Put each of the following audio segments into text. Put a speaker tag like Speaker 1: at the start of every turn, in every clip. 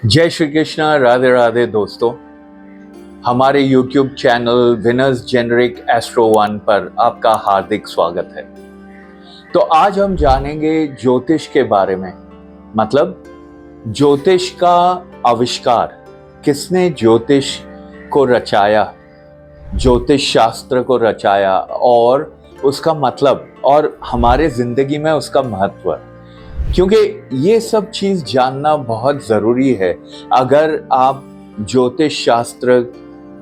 Speaker 1: जय श्री कृष्ण, राधे राधे दोस्तों। हमारे YouTube channel winners generic astro one पर आपका हार्दिक स्वागत है। तो आज हम जानेंगे ज्योतिष के बारे में, मतलब ज्योतिष का आविष्कार, किसने ज्योतिष को रचाया, ज्योतिष शास्त्र को रचाया और उसका मतलब और हमारे जिंदगी में उसका महत्व, क्योंकि ये सब चीज जानना बहुत जरूरी है अगर आप ज्योतिष शास्त्र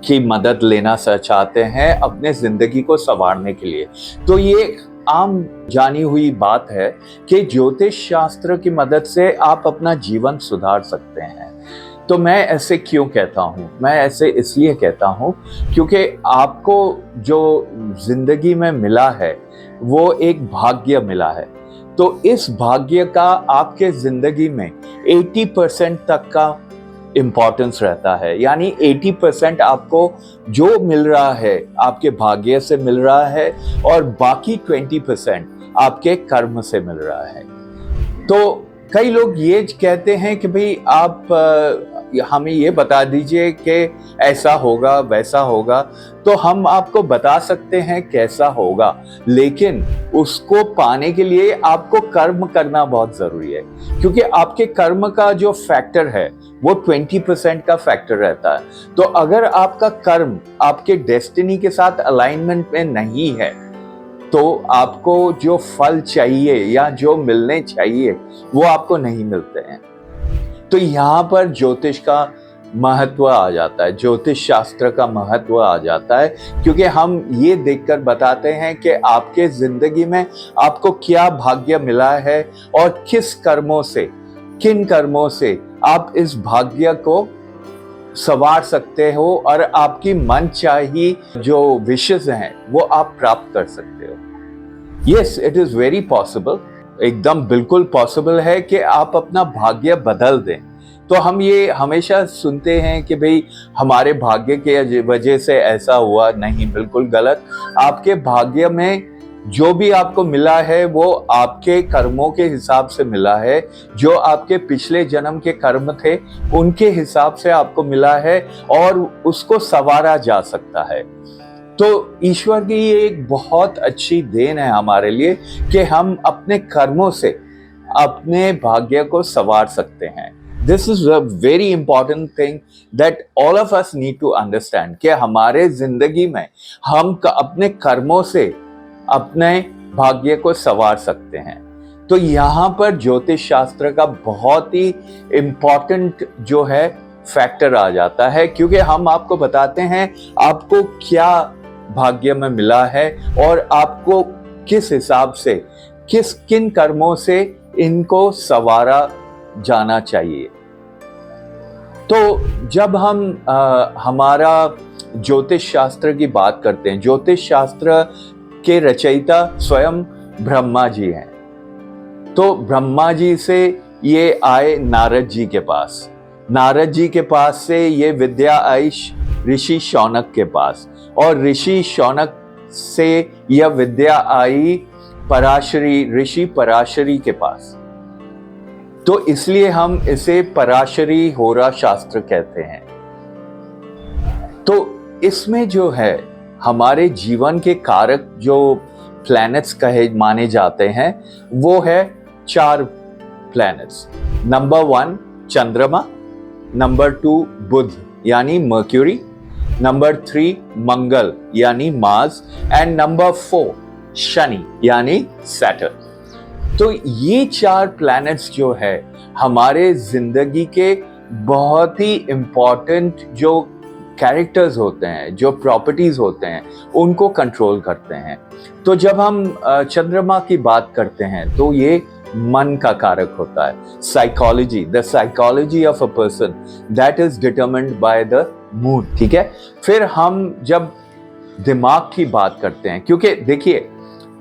Speaker 1: की मदद लेना चाहते हैं अपने जिंदगी को संवारने के लिए। तो ये आम जानी हुई बात है कि ज्योतिष शास्त्र की मदद से आप अपना जीवन सुधार सकते हैं। तो मैं ऐसे क्यों कहता हूँ? मैं ऐसे इसलिए कहता हूँ क्योंकि आपको जो जिंदगी में मिला है वो एक भाग्य मिला है। तो इस भाग्य का आपके जिंदगी में 80% तक का इम्पोर्टेंस रहता है, यानी 80% आपको जो मिल रहा है आपके भाग्य से मिल रहा है और बाकी 20% आपके कर्म से मिल रहा है। तो कई लोग ये कहते हैं कि भाई आप हमें ये बता दीजिए कि ऐसा होगा वैसा होगा, तो हम आपको बता सकते हैं कैसा होगा, लेकिन उसको पाने के लिए आपको कर्म करना बहुत जरूरी है, क्योंकि आपके कर्म का जो फैक्टर है वो 20% का फैक्टर रहता है। तो अगर आपका कर्म आपके डेस्टिनी के साथ अलाइनमेंट में नहीं है तो आपको जो फल चाहिए या जो मिलने चाहिए वो आपको नहीं मिलते हैं। तो यहाँ पर ज्योतिष का महत्व आ जाता है, ज्योतिष शास्त्र का महत्व आ जाता है, क्योंकि हम ये देखकर बताते हैं कि आपके जिंदगी में आपको क्या भाग्य मिला है और किस कर्मों से, किन कर्मों से आप इस भाग्य को संवार सकते हो और आपकी मनचाही जो विशेष हैं वो आप प्राप्त कर सकते हो। Yes, it is very possible, एकदम बिल्कुल पॉसिबल है कि आप अपना भाग्य बदल दें। तो हम ये हमेशा सुनते हैं कि भाई हमारे भाग्य के वजह से ऐसा हुआ, नहीं, बिल्कुल गलत। आपके भाग्य में जो भी आपको मिला है वो आपके कर्मों के हिसाब से मिला है, जो आपके पिछले जन्म के कर्म थे उनके हिसाब से आपको मिला है और उसको संवारा जा सकता है। तो ईश्वर की ये एक बहुत अच्छी देन है हमारे लिए कि हम अपने कर्मों से अपने भाग्य को संवार सकते हैं। This is a very important thing that all of us need to understand कि हमारे जिंदगी में हम अपने कर्मों से अपने भाग्य को संवार सकते हैं। तो यहाँ पर ज्योतिष शास्त्र का बहुत ही इम्पॉर्टेंट जो है फैक्टर आ जाता है, क्योंकि हम आपको बताते हैं आपको क्या भाग्य में मिला है और आपको किस हिसाब से, किन कर्मों से इनको संवारा जाना चाहिए। तो जब हम हमारा ज्योतिष शास्त्र की बात करते हैं, ज्योतिष शास्त्र के रचयिता स्वयं ब्रह्मा जी हैं। तो ब्रह्मा जी से ये आए नारद जी के पास, नारद जी के पास से ये विद्या आई ऋषि शौनक के पास, और ऋषि शौनक से यह विद्या आई ऋषि पराशरी के पास। तो इसलिए हम इसे पराशरी होरा शास्त्र कहते हैं। तो इसमें जो है हमारे जीवन के कारक जो प्लैनेट्स कहे माने जाते हैं वो है 4 प्लैनेट्स। नंबर 1 चंद्रमा, नंबर 2 बुध यानी मर्क्यूरी, नंबर 3 मंगल यानी मार्स, एंड नंबर 4 शनि यानी सैटर्न। तो ये 4 प्लैनेट्स जो है हमारे जिंदगी के बहुत ही इंपॉर्टेंट जो कैरेक्टर्स होते हैं, जो प्रॉपर्टीज होते हैं, उनको कंट्रोल करते हैं। तो जब हम चंद्रमा की बात करते हैं तो ये मन का कारक होता है। Psychology, the psychology of a person that is determined by the mood, ठीक है। फिर हम जब दिमाग की बात करते हैं, क्योंकि देखिए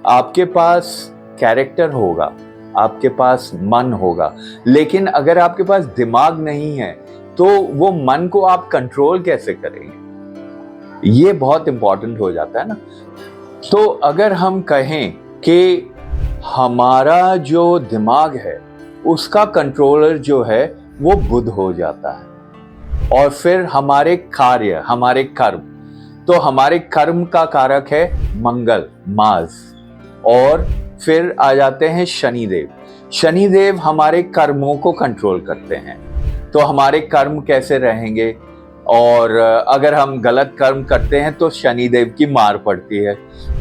Speaker 1: आपके पास कैरेक्टर होगा, आपके पास मन होगा, लेकिन अगर आपके पास दिमाग नहीं है तो वो मन को आप कंट्रोल कैसे करेंगे, ये बहुत इंपॉर्टेंट हो जाता है ना। तो अगर हम कहें कि हमारा जो दिमाग है उसका कंट्रोलर जो है वो बुध हो जाता है। और फिर हमारे कार्य, हमारे कर्म, तो हमारे कर्म का कारक है मंगल, मार्स। और फिर आ जाते हैं शनिदेव। शनिदेव हमारे कर्मों को कंट्रोल करते हैं, तो हमारे कर्म कैसे रहेंगे, और अगर हम गलत कर्म करते हैं तो शनिदेव की मार पड़ती है।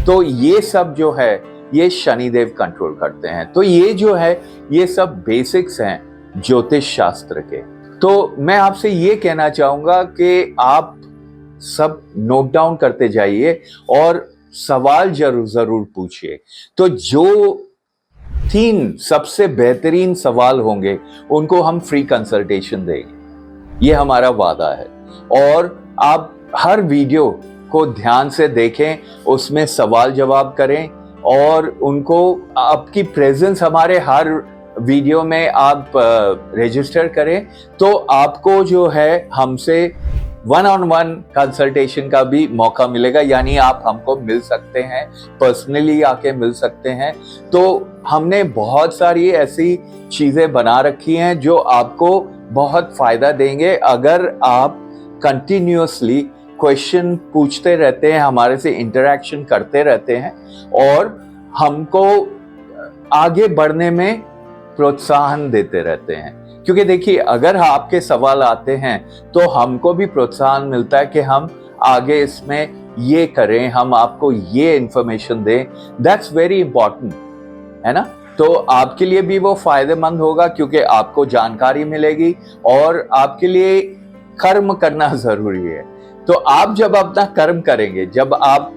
Speaker 1: तो ये सब जो है ये शनिदेव कंट्रोल करते हैं। तो ये जो है ये सब बेसिक्स हैं ज्योतिष शास्त्र के। तो मैं आपसे ये कहना चाहूंगा कि आप सब नोट डाउन करते जाइए और सवाल जरूर पूछिए। तो जो 3 सबसे बेहतरीन सवाल होंगे उनको हम फ्री कंसल्टेशन देंगे, ये हमारा वादा है। और आप हर वीडियो को ध्यान से देखें, उसमें सवाल जवाब करें और उनको आपकी प्रेजेंस हमारे हर वीडियो में आप रजिस्टर करें, तो आपको जो है हमसे 1-on-1 कंसल्टेशन का भी मौका मिलेगा। यानी आप हमको मिल सकते हैं, पर्सनली आके मिल सकते हैं। तो हमने बहुत सारी ऐसी चीजें बना रखी हैं जो आपको बहुत फायदा देंगे अगर आप कंटिन्यूअसली क्वेश्चन पूछते रहते हैं, हमारे से इंटरेक्शन करते रहते हैं और हमको आगे बढ़ने में प्रोत्साहन देते रहते हैं। क्योंकि देखिए, अगर आपके सवाल आते हैं तो हमको भी प्रोत्साहन मिलता है कि हम आगे इसमें ये करें, हम आपको ये इंफॉर्मेशन दें। दैट्स वेरी इंपॉर्टेंट, है ना। तो आपके लिए भी वो फायदेमंद होगा क्योंकि आपको जानकारी मिलेगी और आपके लिए कर्म करना जरूरी है। तो आप जब अपना कर्म करेंगे, जब आप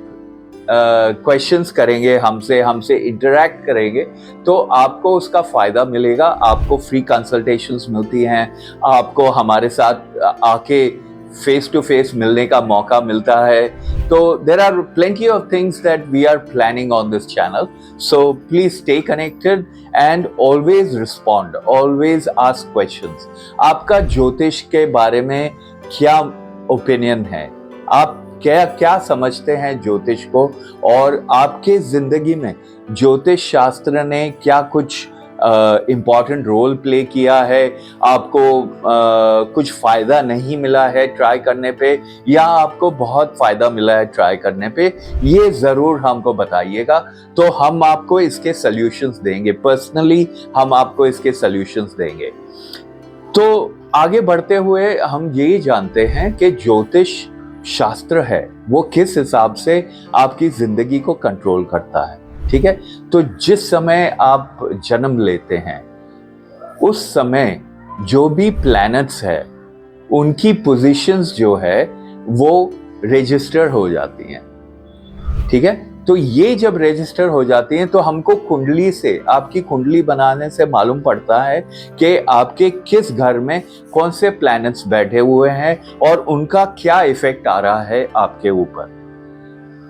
Speaker 1: क्वेश्चंस करेंगे हमसे इंटरेक्ट करेंगे, तो आपको उसका फायदा मिलेगा। आपको फ्री कंसल्टेशंस मिलती हैं, आपको हमारे साथ आके फेस टू फेस मिलने का मौका मिलता है। तो there are plenty of things that we are planning on this channel, so please stay connected and always respond, always ask questions. आपका ज्योतिष के बारे में क्या ओपिनियन है, आप क्या समझते हैं ज्योतिष को, और आपके जिंदगी में ज्योतिष शास्त्र ने क्या कुछ इम्पॉर्टेंट रोल प्ले किया है, आपको कुछ फायदा नहीं मिला है ट्राई करने पे, या आपको बहुत फायदा मिला है ट्राई करने पे, ये जरूर हमको बताइएगा। तो हम आपको इसके सॉल्यूशंस देंगे, पर्सनली हम आपको इसके सॉल्यूशंस देंगे। तो आगे बढ़ते हुए हम यही जानते हैं कि ज्योतिष शास्त्र है वो किस हिसाब से आपकी जिंदगी को कंट्रोल करता है, ठीक है। तो जिस समय आप जन्म लेते हैं उस समय जो भी प्लैनेट्स है उनकी पोजीशंस जो है वो रजिस्टर हो जाती हैं, ठीक है। तो ये जब रजिस्टर हो जाती हैं तो हमको कुंडली से, आपकी कुंडली बनाने से मालूम पड़ता है कि आपके किस घर में कौन से प्लैनेट्स बैठे हुए हैं और उनका क्या इफेक्ट आ रहा है आपके ऊपर।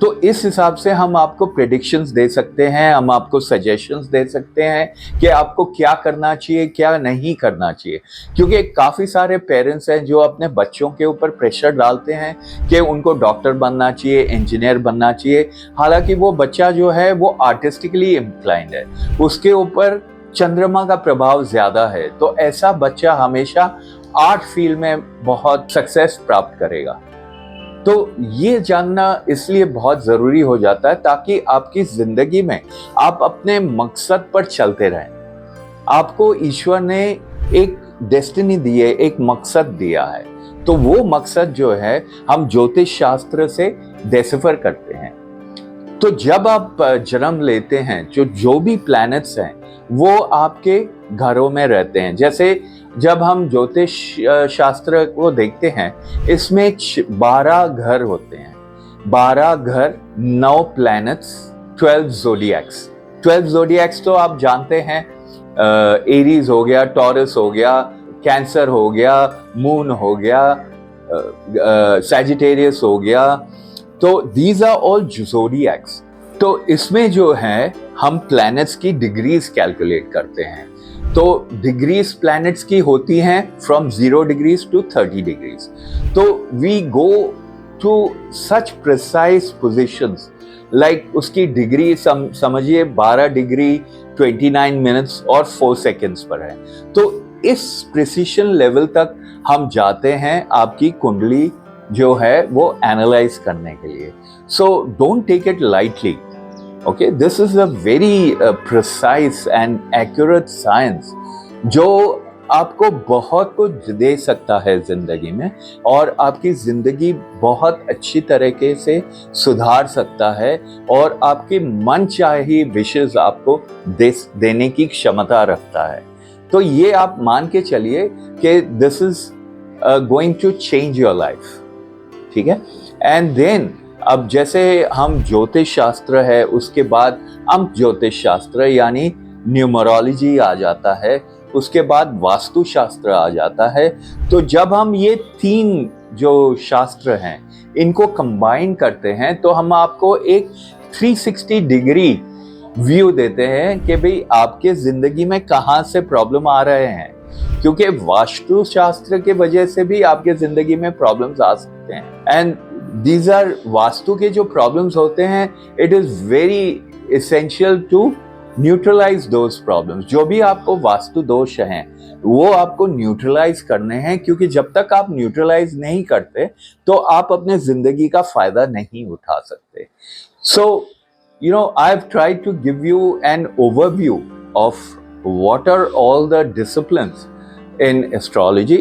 Speaker 1: तो इस हिसाब से हम आपको प्रेडिक्शंस दे सकते हैं, हम आपको सजेशंस दे सकते हैं कि आपको क्या करना चाहिए, क्या नहीं करना चाहिए। क्योंकि काफ़ी सारे पेरेंट्स हैं जो अपने बच्चों के ऊपर प्रेशर डालते हैं कि उनको डॉक्टर बनना चाहिए, इंजीनियर बनना चाहिए। हालांकि वो बच्चा जो है वो आर्टिस्टिकली इंक्लाइंड है, उसके ऊपर चंद्रमा का प्रभाव ज़्यादा है, तो ऐसा बच्चा हमेशा आर्ट फील्ड में बहुत सक्सेस प्राप्त करेगा। तो ये जानना इसलिए बहुत ज़रूरी हो जाता है ताकि आपकी ज़िंदगी में आप अपने मकसद पर चलते रहें। आपको ईश्वर ने एक डेस्टिनी दी है, एक मकसद दिया है, तो वो मकसद जो है हम ज्योतिष शास्त्र से डिसाइफर करते हैं। तो जब आप जन्म लेते हैं, जो भी प्लैनेट्स हैं वो आपके घरों में रहते हैं। जैसे जब हम ज्योतिष शास्त्र को देखते हैं, इसमें 12 घर होते हैं, 12 घर, 9 प्लैनेट्स, 12 ज़ोडिएक्स। 12 ज़ोडिएक्स तो आप जानते हैं, एरीज हो गया, टॉरस हो गया, कैंसर हो गया, मून हो गया, सैजिटेरियस हो गया। तो दीज आर ऑल ज़ोडिएक्स। तो इसमें जो है हम प्लैनेट्स की डिग्रीज कैलकुलेट करते हैं। तो डिग्रीज प्लैनेट्स की होती हैं फ्रॉम 0 डिग्रीज टू 30 डिग्रीज। तो we go to such precise positions, like उसकी डिग्री समझिए 12 डिग्री 29 मिनट्स और 4 सेकेंड्स पर है। तो इस प्रिसिशन लेवल तक हम जाते हैं आपकी कुंडली जो है वो एनालाइज करने के लिए। So don't take it lightly, okay. This is a very precise and accurate science जो आपको बहुत कुछ दे सकता है जिंदगी में, और आपकी जिंदगी बहुत अच्छी तरीके से सुधार सकता है, और आपकी मनचाही विशेष आपको देने की क्षमता रखता है। तो ये आप मान के चलिए कि this is going to change your life, ठीक है। एंड देन अब जैसे हम ज्योतिष शास्त्र है, उसके बाद हम ज्योतिष शास्त्र यानी न्यूमरोलॉजी आ जाता है, उसके बाद वास्तु शास्त्र आ जाता है। तो जब हम ये तीन जो शास्त्र हैं इनको कंबाइन करते हैं तो हम आपको एक 360 डिग्री व्यू देते हैं कि भाई आपके जिंदगी में कहाँ से प्रॉब्लम आ रहे हैं, क्योंकि वास्तु शास्त्र के वजह से भी आपके जिंदगी में प्रॉब्लम्स आ सकते हैं। एंड दीज आर वास्तु के जो प्रॉब्लम्स होते हैं, it is very essential to neutralise those problems. जो भी आपको वास्तु दोष हैं वो आपको न्यूट्रलाइज करने हैं, क्योंकि जब तक आप न्यूट्रलाइज नहीं करते तो आप अपने जिंदगी का फायदा नहीं उठा सकते। सो you know, I've tried to give you an overview of what are all the disciplines in astrology,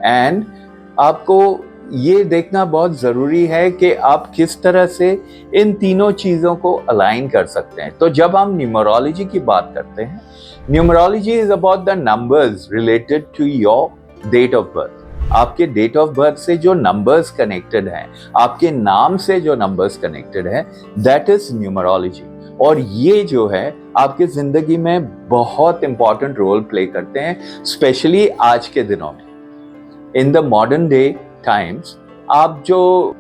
Speaker 1: and आपको ये देखना बहुत ज़रूरी है कि आप किस तरह से इन तीनों चीज़ों को अलाइन कर सकते हैं। तो जब हम न्यूमरोलॉजी की बात करते हैं, numerology is about the numbers related to your date of birth. आपके डेट ऑफ बर्थ से जो नंबर्स कनेक्टेड हैं, आपके नाम से जो नंबर्स कनेक्टेड हैं, दैट इज न्यूमरोलॉजी। और ये जो है आपकी जिंदगी में बहुत इंपॉर्टेंट रोल प्ले करते हैं, स्पेशली आज के दिनों में। In the modern day times आप जो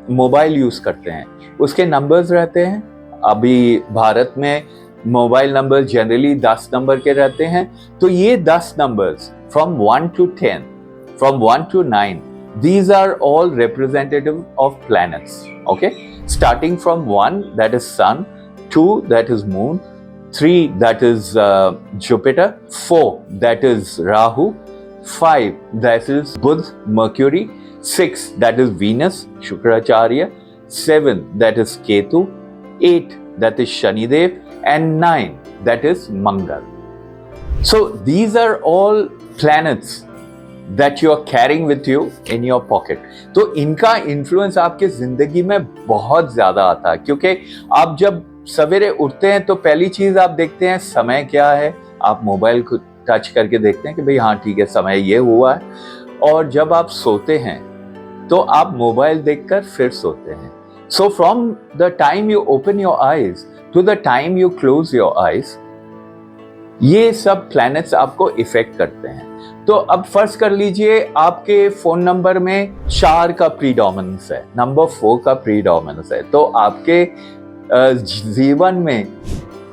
Speaker 1: मोबाइल यूज करते हैं उसके नंबर्स रहते हैं। अभी भारत में मोबाइल नंबर जनरली 10 नंबर के रहते हैं। तो ये 10 numbers from 1 to 10, from 1 to 9, these are all representative of planets, okay? Starting from 1, that is sun, 2, that is moon, 3, that is Jupiter, 4, that is Rahu, 5, that is Budh, Mercury, 6, that is Venus, Shukracharya, 7, that is Ketu, 8, that is Shanidev, and 9, that is Mangal. So these are all planets that you are carrying with you in your pocket. तो इनका influence आपके जिंदगी में बहुत ज्यादा आता है, क्योंकि आप जब सवेरे उठते हैं तो पहली चीज आप देखते हैं समय क्या है। आप मोबाइल को टच करके देखते हैं कि भाई हाँ ठीक है, समय ये हुआ है। और जब आप सोते हैं तो आप मोबाइल देखकर फिर सोते हैं। So from the time you open your eyes to the time you close your eyes, ये सब प्लैनेट्स आपको इफेक्ट करते हैं। तो अब फर्ज कर लीजिए आपके फोन नंबर में 4 का प्रीडोमिनेंस है, नंबर 4 का प्रीडोमिनेंस है, तो आपके जीवन में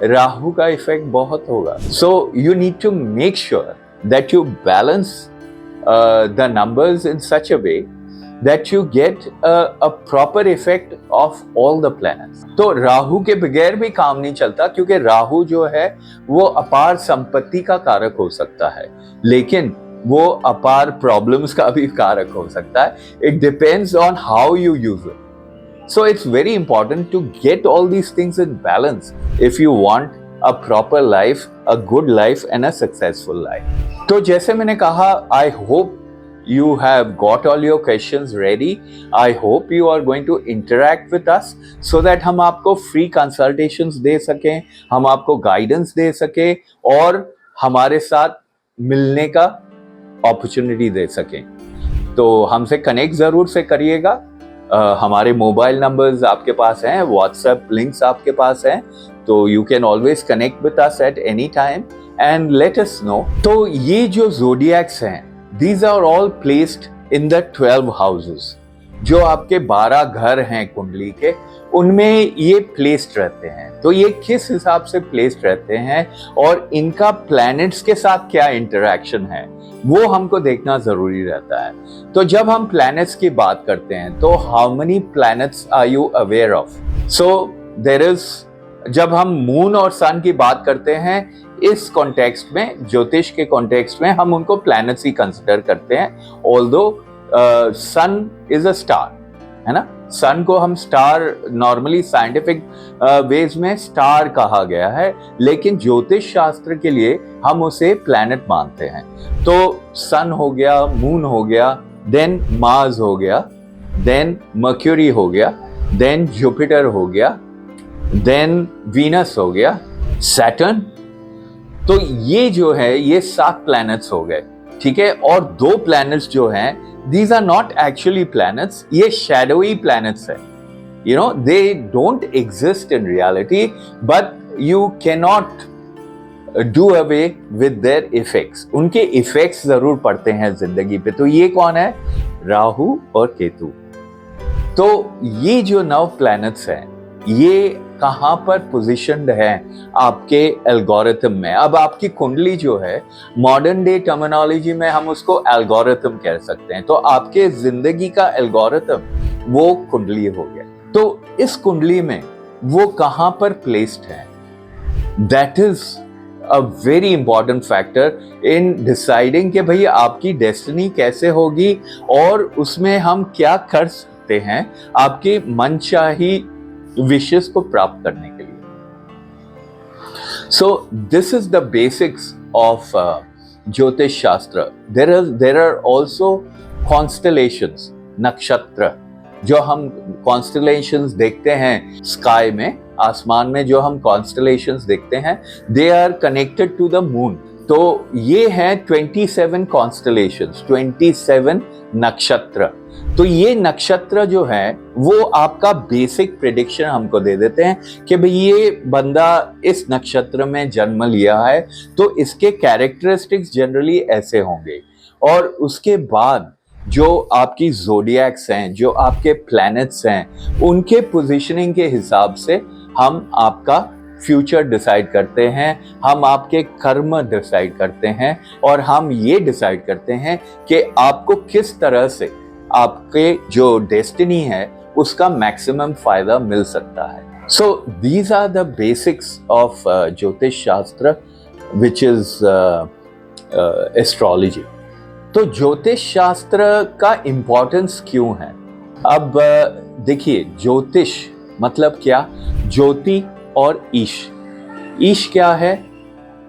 Speaker 1: राहु का इफेक्ट बहुत होगा। So you need to make sure that you balance the numbers in such a way that you get a proper effect of all the planets. तो राहु के बगैर भी काम नहीं चलता, क्योंकि राहु जो है वो अपार संपत्ति का कारक हो सकता है, लेकिन वो अपार प्रॉब्लम्स का भी कारक हो सकता है। It depends on how you use it. So it's very important to get all these things in balance if you want a proper life, a good life and a successful life. तो जैसे मैंने कहा, I hope you have got all your questions ready. I hope you are going to interact with us so that हम आपको free consultations दे सकें, हम आपको guidance दे सकें और हमारे साथ मिलने का opportunity दे सकें। तो हमसे कनेक्ट ज़रूर से करिएगा। हमारे मोबाइल नंबर्स आपके पास हैं, व्हाट्सएप लिंक्स आपके पास हैं, तो you can always connect with us at any time and let us know. तो ये जो ज़ोडिएक्स हैं, These are all placed in the 12 houses. जो आपके 12 घर हैं कुंडली के, उनमें ये प्लेस्ड रहते हैं। तो ये किस हिसाब से प्लेस्ड रहते हैं और इनका प्लैनेट्स के साथ क्या इंटरेक्शन है, वो हमको देखना जरूरी रहता है। तो जब हम प्लैनेट्स की बात करते हैं तो how many planets are you aware of? So there is, जब हम मून और सन की बात करते हैं, इस कॉन्टेक्स्ट में, ज्योतिष के कॉन्टेक्स्ट में हम उनको प्लैनेट्स ही कंसिडर करते हैं, although sun is a star, है ना। सन को हम स्टार नॉर्मली साइंटिफिक वेज में स्टार कहा गया है, लेकिन ज्योतिष शास्त्र के लिए हम उसे प्लैनेट मानते हैं। तो सन हो गया, मून हो गया, देन मार्स हो गया, देन मर्क्यूरी हो गया, देन जुपिटर हो गया, देन वीनस हो गया, सैटर्न। तो ये जो है ये 7 प्लैनेट्स हो गए, ठीक है। और 2 प्लैनेट्स जो हैं, these are not actually planets, ये shadowy planets है, you know, they don't exist in reality, but you cannot do away with their effects, उनके effects जरूर पड़ते हैं जिंदगी पे। तो ये कौन है? राहु और केतु। तो ये जो 9 प्लैनेट्स हैं, ये कहां पर पोजिशन्ड है आपके एल्गोरिथम में। अब आपकी कुंडली जो है, मॉडर्न डे टर्मिनोलॉजी में हम उसको एल्गोरिथम कह सकते हैं। तो आपके जिंदगी का एल्गोरिथम वो कुंडली हो गया। तो इस कुंडली में वो कहां पर प्लेस्ड है, that is a very important factor in deciding कि भाई आपकी डेस्टिनी कैसे होगी और उसमें हम क्या कर सकते हैं आपके मनचाही विशेष को प्राप्त करने के लिए। So this is the basics of jyotish शास्त्र। देर आर ऑल्सो कॉन्स्टलेशंस, नक्षत्र। जो हम कॉन्स्टलेशंस देखते हैं स्काई में, आसमान में जो हम कॉन्स्टलेशंस देखते हैं, they are connected to the moon. तो ये है 27 कॉन्स्टलेशंस, 27 नक्षत्र। तो ये नक्षत्र जो है वो आपका बेसिक प्रेडिक्शन हमको दे देते हैं कि भाई ये बंदा इस नक्षत्र में जन्म लिया है तो इसके कैरेक्टरिस्टिक्स जनरली ऐसे होंगे। और उसके बाद जो आपकी ज़ोडिएक्स हैं, जो आपके प्लैनेट्स हैं, उनके पोजीशनिंग के हिसाब से हम आपका फ्यूचर डिसाइड करते हैं, हम आपके कर्म डिसाइड करते हैं, और हम ये डिसाइड करते हैं कि आपको किस तरह से आपके जो डेस्टिनी है उसका मैक्सिमम फायदा मिल सकता है। So these are the basics of jyotish shastra which is astrology. तो ज्योतिष शास्त्र का इम्पोर्टेंस क्यों है? अब देखिए, ज्योतिष मतलब क्या? ज्योति और ईश। ईश क्या है?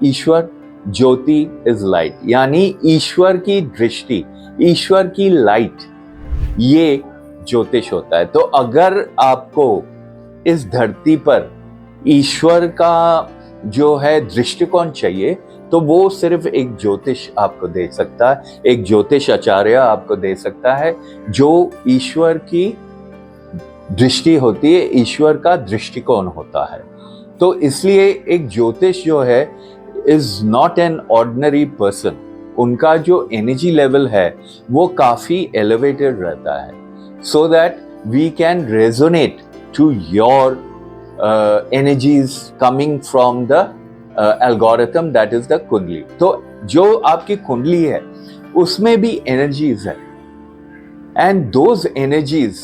Speaker 1: ईश्वर। ज्योति इज लाइट, यानी ईश्वर की दृष्टि, ईश्वर की लाइट, ये ज्योतिष होता है। तो अगर आपको इस धरती पर ईश्वर का जो है दृष्टिकोण चाहिए तो वो सिर्फ एक ज्योतिष आपको दे सकता है, एक ज्योतिष आचार्य आपको दे सकता है जो ईश्वर की दृष्टि होती है, ईश्वर का दृष्टिकोण होता है। तो इसलिए एक ज्योतिष जो है is not an ordinary person. उनका जो एनर्जी लेवल है वो काफी एलिवेटेड रहता है, so that we can resonate to your energies coming from the algorithm, that is the kundli. तो जो आपकी कुंडली है उसमें भी एनर्जीज है, and those energies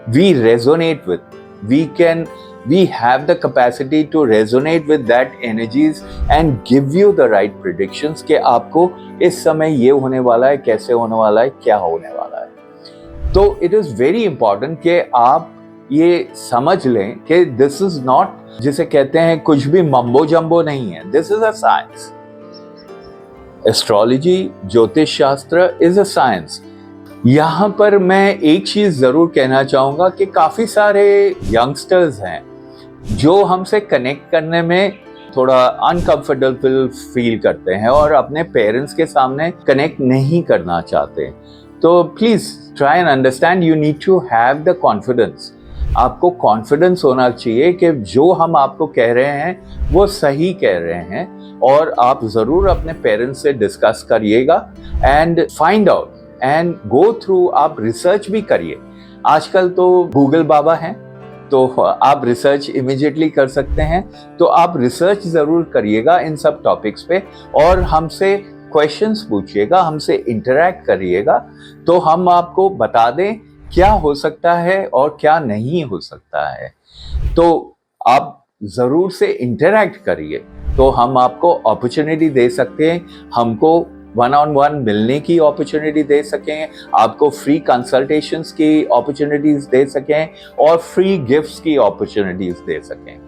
Speaker 1: we resonate with, we have the capacity to resonate with that energies and give you the right predictions कि आपको इस समय ये होने वाला है, कैसे होने वाला है, क्या होने वाला है। तो it is very important कि आप ये समझ लें कि this is not, जिसे कहते हैं कुछ भी मम्बो जम्बो नहीं है, this is a science. Astrology, ज्योतिष शास्त्र is a science. यहाँ पर मैं एक चीज जरूर कहना चाहूंगा कि काफी सारे यंगस्टर्स हैं जो हमसे कनेक्ट करने में थोड़ा अनकंफर्टेबल फील करते हैं और अपने पेरेंट्स के सामने कनेक्ट नहीं करना चाहते। तो please try and understand, you need to have the confidence. आपको कॉन्फिडेंस होना चाहिए कि जो हम आपको कह रहे हैं वो सही कह रहे हैं, और आप जरूर अपने पेरेंट्स से डिस्कस करिएगा and find out and go through. आप रिसर्च भी करिए, आजकल तो गूगल बाबा हैं तो आप रिसर्च इमीडिएटली कर सकते हैं। तो आप रिसर्च जरूर करिएगा इन सब टॉपिक्स पे, और हमसे क्वेश्चंस पूछिएगा, हमसे इंटरैक्ट करिएगा, तो हम आपको बता दें क्या हो सकता है और क्या नहीं हो सकता है। तो आप ज़रूर से इंटरैक्ट करिए। तो हम आपको अपॉर्चुनिटी दे सकते हैं, हमको वन ऑन वन मिलने की अपॉर्चुनिटी दे सकें, आपको फ्री कंसल्टेशंस की अपॉर्चुनिटीज दे सकें और फ्री गिफ्ट्स की अपॉर्चुनिटीज दे सकें।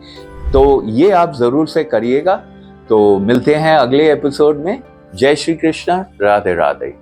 Speaker 1: तो ये आप ज़रूर से करिएगा। तो मिलते हैं अगले एपिसोड में। जय श्री कृष्ण, राधे राधे।